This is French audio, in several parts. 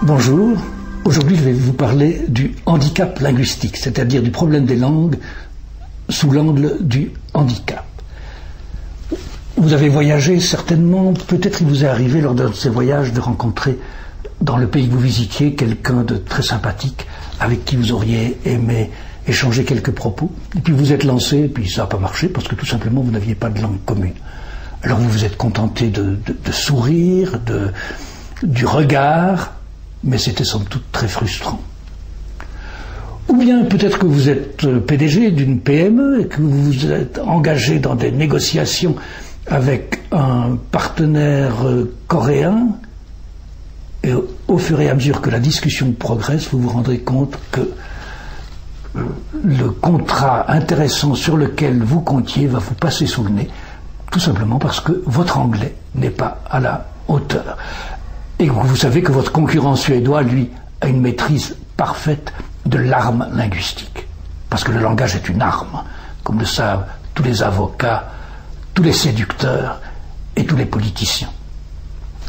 Bonjour, aujourd'hui je vais vous parler du handicap linguistique, c'est-à-dire du problème des langues sous l'angle du handicap. Vous avez voyagé certainement, peut-être il vous est arrivé lors de ces voyages de rencontrer dans le pays que vous visitiez quelqu'un de très sympathique avec qui vous auriez aimé échanger quelques propos, et puis vous êtes lancé, et puis ça n'a pas marché parce que tout simplement vous n'aviez pas de langue commune. Alors vous vous êtes contenté de sourire, du regard, mais c'était somme toute très frustrant. Ou bien peut-être que vous êtes PDG d'une PME et que vous vous êtes engagé dans des négociations avec un partenaire coréen, et au fur et à mesure que la discussion progresse, vous vous rendrez compte que le contrat intéressant sur lequel vous comptiez va vous passer sous le nez, tout simplement parce que votre anglais n'est pas à la hauteur. Et vous savez que votre concurrent suédois, lui, a une maîtrise parfaite de l'arme linguistique. Parce que le langage est une arme, comme le savent tous les avocats, tous les séducteurs et tous les politiciens.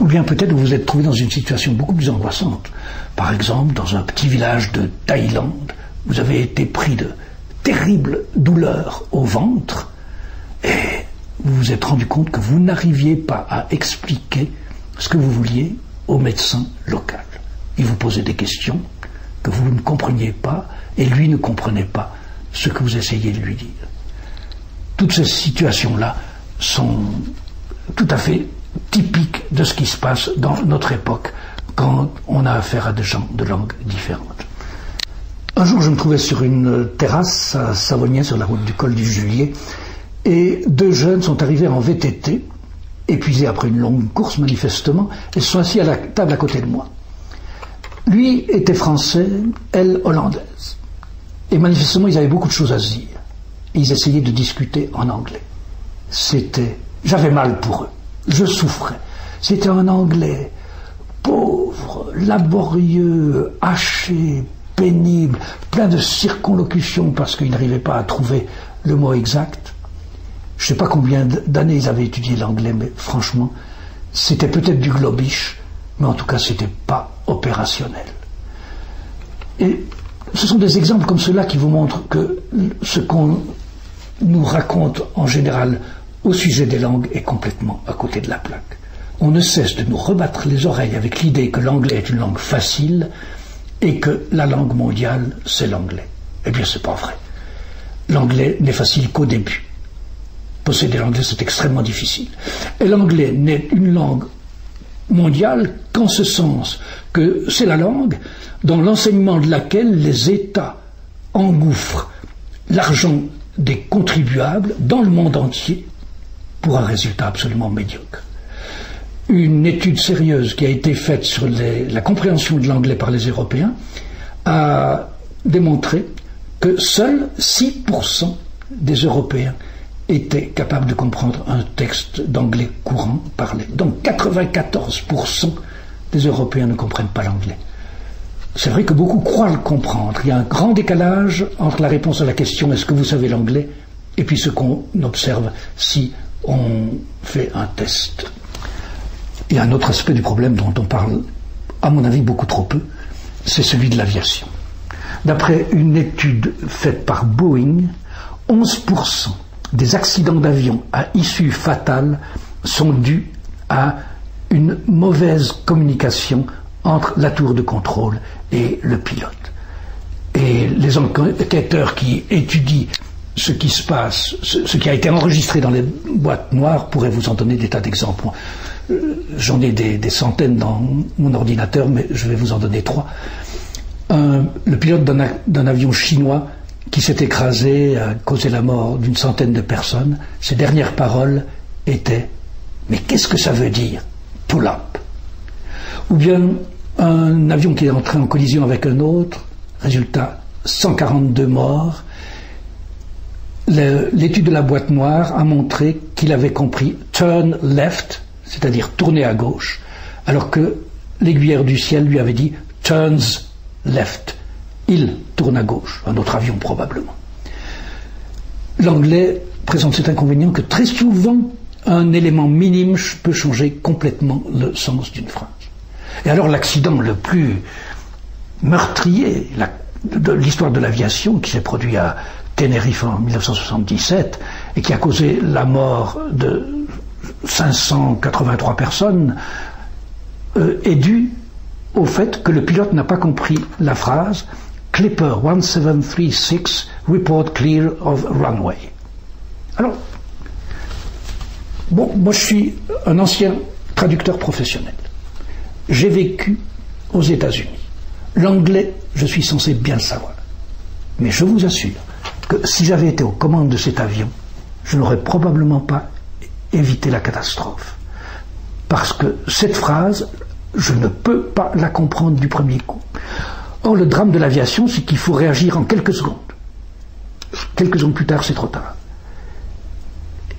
Ou bien peut-être vous vous êtes trouvé dans une situation beaucoup plus angoissante. Par exemple, dans un petit village de Thaïlande, vous avez été pris de terribles douleurs au ventre et vous vous êtes rendu compte que vous n'arriviez pas à expliquer ce que vous vouliez au médecin local. Il vous posait des questions que vous ne compreniez pas et lui ne comprenait pas ce que vous essayez de lui dire. Toutes ces situations-là sont tout à fait typiques de ce qui se passe dans notre époque quand on a affaire à des gens de langues différentes. Un jour, je me trouvais sur une terrasse à Savognin, sur la route du col du Julier, et deux jeunes sont arrivés en VTT, épuisés après une longue course manifestement, et se sont assis à la table à côté de moi. Lui était français, elle hollandaise. Et manifestement, ils avaient beaucoup de choses à se dire. Et ils essayaient de discuter en anglais. J'avais mal pour eux. Je souffrais. C'était un anglais pauvre, laborieux, haché, pénible, plein de circonlocutions parce qu'ils n'arrivaient pas à trouver le mot exact. Je ne sais pas combien d'années ils avaient étudié l'anglais, mais franchement, c'était peut-être du globish, mais en tout cas, c'était pas opérationnel. Et ce sont des exemples comme ceux-là qui vous montrent que ce qu'on nous raconte en général au sujet des langues est complètement à côté de la plaque. On ne cesse de nous rebattre les oreilles avec l'idée que l'anglais est une langue facile et que la langue mondiale, c'est l'anglais. Eh bien, c'est pas vrai. L'anglais n'est facile qu'au début. Posséder l'anglais, c'est extrêmement difficile. Et l'anglais n'est une langue mondiale qu'en ce sens que c'est la langue dans l'enseignement de laquelle les États engouffrent l'argent des contribuables dans le monde entier pour un résultat absolument médiocre. Une étude sérieuse qui a été faite sur la compréhension de l'anglais par les Européens a démontré que seuls 6% des Européens étaient capables de comprendre un texte d'anglais courant parlé. Donc 94% des Européens ne comprennent pas l'anglais. C'est vrai que beaucoup croient le comprendre. Il y a un grand décalage entre la réponse à la question « Est-ce que vous savez l'anglais ?» et puis ce qu'on observe si on fait un test. Il y a un autre aspect du problème dont on parle, à mon avis, beaucoup trop peu, c'est celui de l'aviation. D'après une étude faite par Boeing, 11% des accidents d'avion à issue fatale sont dus à une mauvaise communication entre la tour de contrôle et le pilote. Et les enquêteurs qui étudient ce qui se passe, ce qui a été enregistré dans les boîtes noires, pourraient vous en donner des tas d'exemples. J'en ai des centaines dans mon ordinateur, mais je vais vous en donner 3. Le pilote d'un avion chinois qui s'est écrasé, a causé la mort d'une centaine de personnes, ses dernières paroles étaient « Mais qu'est-ce que ça veut dire, pull up ?» Ou bien un avion qui est entré en collision avec un autre, résultat 142 morts. L'étude de la boîte noire a montré qu'il avait compris « turn left », c'est-à-dire tourner à gauche, alors que l'aiguillère du ciel lui avait dit « turns left ». Il tourne à gauche, un autre avion probablement. L'anglais présente cet inconvénient que très souvent, un élément minime peut changer complètement le sens d'une phrase. Et alors l'accident le plus meurtrier de l'histoire de l'aviation, qui s'est produit à Tenerife en 1977 et qui a causé la mort de 583 personnes, est dû au fait que le pilote n'a pas compris la phrase « Clipper 1736, report clear of runway ». Alors, bon, moi je suis un ancien traducteur professionnel. J'ai vécu aux États-Unis. L'anglais, je suis censé bien le savoir. Mais je vous assure que si j'avais été aux commandes de cet avion, je n'aurais probablement pas évité la catastrophe. Parce que cette phrase, je ne peux pas la comprendre du premier coup. Or, le drame de l'aviation, c'est qu'il faut réagir en quelques secondes. Quelques secondes plus tard, c'est trop tard.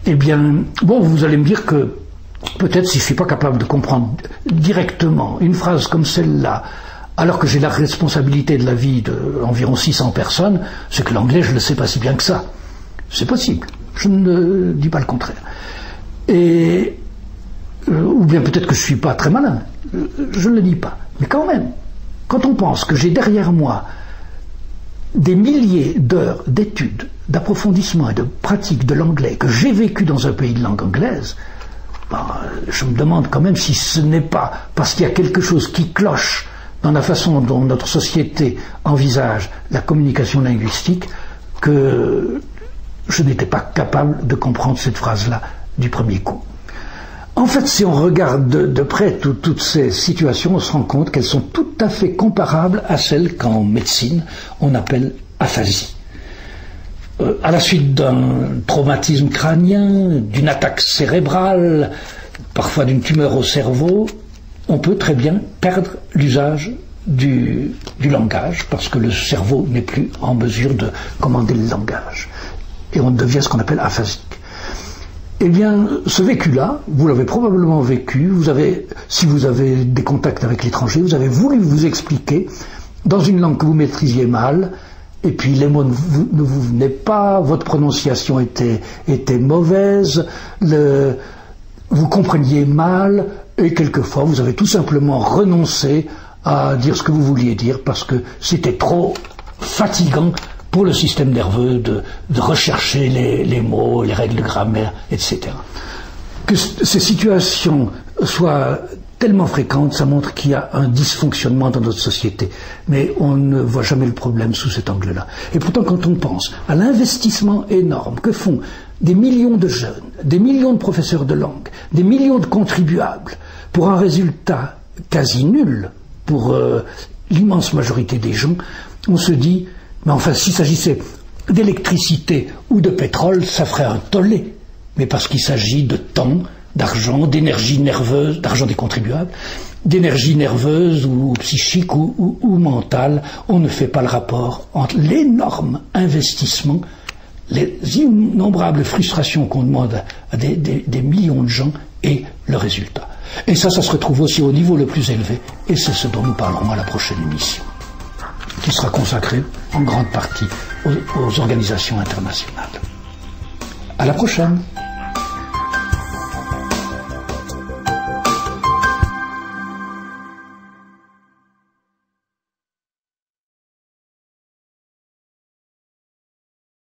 Eh bien, bon, vous allez me dire que peut-être si je ne suis pas capable de comprendre directement une phrase comme celle-là, alors que j'ai la responsabilité de la vie d'environ 600 personnes, c'est que l'anglais, je ne le sais pas si bien que ça. C'est possible. Je ne dis pas le contraire. Et ou bien peut-être que je ne suis pas très malin. Je ne le dis pas. Mais quand même, quand on pense que j'ai derrière moi des milliers d'heures d'études, d'approfondissement et de pratique de l'anglais, que j'ai vécu dans un pays de langue anglaise, je me demande quand même si ce n'est pas parce qu'il y a quelque chose qui cloche dans la façon dont notre société envisage la communication linguistique que je n'étais pas capable de comprendre cette phrase-là du premier coup. En fait, si on regarde de près toutes ces situations, on se rend compte qu'elles sont tout à fait comparables à celles qu'en médecine on appelle aphasie. À la suite d'un traumatisme crânien, d'une attaque cérébrale, parfois d'une tumeur au cerveau, on peut très bien perdre l'usage du langage parce que le cerveau n'est plus en mesure de commander le langage. Et on devient ce qu'on appelle aphasique. Eh bien, ce vécu-là, vous l'avez probablement vécu, si vous avez des contacts avec l'étranger, vous avez voulu vous expliquer dans une langue que vous maîtrisiez mal, et puis les mots ne vous venaient pas, votre prononciation était mauvaise, vous compreniez mal, et quelquefois vous avez tout simplement renoncé à dire ce que vous vouliez dire parce que c'était trop fatigant pour le système nerveux de rechercher les mots, les règles de grammaire, etc. Que ces situations soient tellement fréquentes, ça montre qu'il y a un dysfonctionnement dans notre société. Mais on ne voit jamais le problème sous cet angle-là. Et pourtant, quand on pense à l'investissement énorme que font des millions de jeunes, des millions de professeurs de langue, des millions de contribuables, pour un résultat quasi nul pour l'immense majorité des gens, on se dit, mais enfin, s'il s'agissait d'électricité ou de pétrole, ça ferait un tollé. Mais parce qu'il s'agit de temps, d'argent, d'énergie nerveuse, d'argent des contribuables, d'énergie nerveuse ou psychique ou mentale, on ne fait pas le rapport entre l'énorme investissement, les innombrables frustrations qu'on demande à des millions de gens et le résultat. Et ça se retrouve aussi au niveau le plus élevé, et c'est ce dont nous parlerons à la prochaine émission, qui sera consacrée en grande partie aux organisations internationales. À la prochaine!